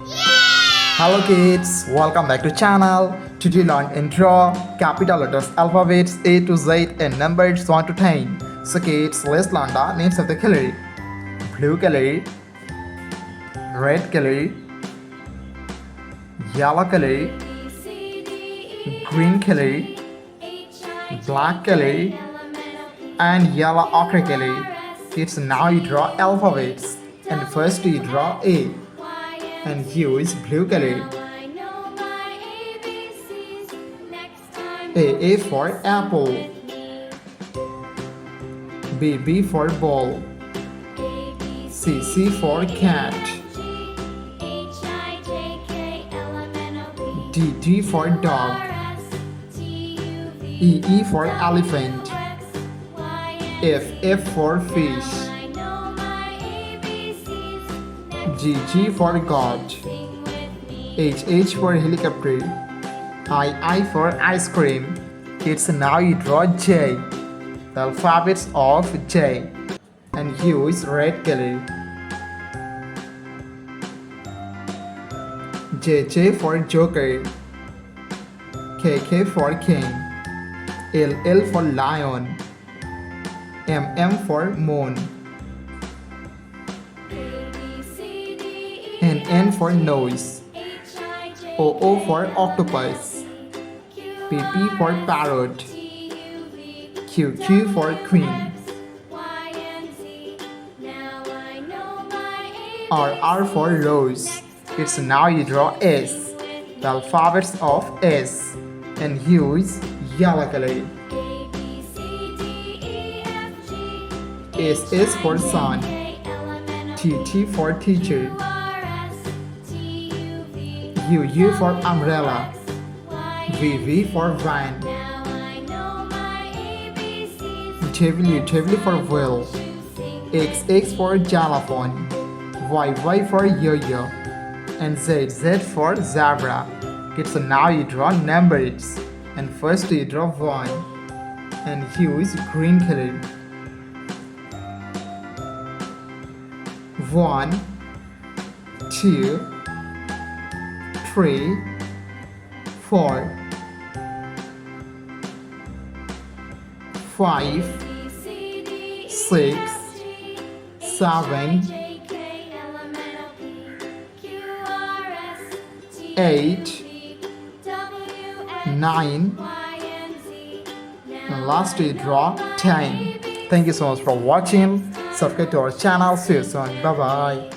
Hello kids, welcome back to channel. Today learn and draw capital letters alphabets A to Z and numbers 1 to 10. So kids, let's learn the names of the color. Blue color, red color, yellow color, green color, black color, and yellow ochre color. Kids, now you draw alphabets. And first you draw A and use blue color. A for apple. B for ball. C for cat. D for dog. E for elephant. F for fish. G for God. H for helicopter. I for ice cream. Kids, now you draw J, the alphabets of J, and use red color. J for joker. K for king. L for lion. M for moon. And N for nose. O for octopus. P for parrot. Q for queen. R for rose. It's now you draw S, the alphabets of S, and use yellow color. S for sun. T for teacher. U for umbrella. V for van. W for wheel. X for xylophone. Y for yo-yo. And Z for zebra. Okay, so now you draw numbers. And first you draw 1 and use green color. 1, 2, 3, 4, 5, 6, 7, 8, 9, and last we draw 10. Thank you so much for watching. Subscribe to our channel. See you soon. Bye bye.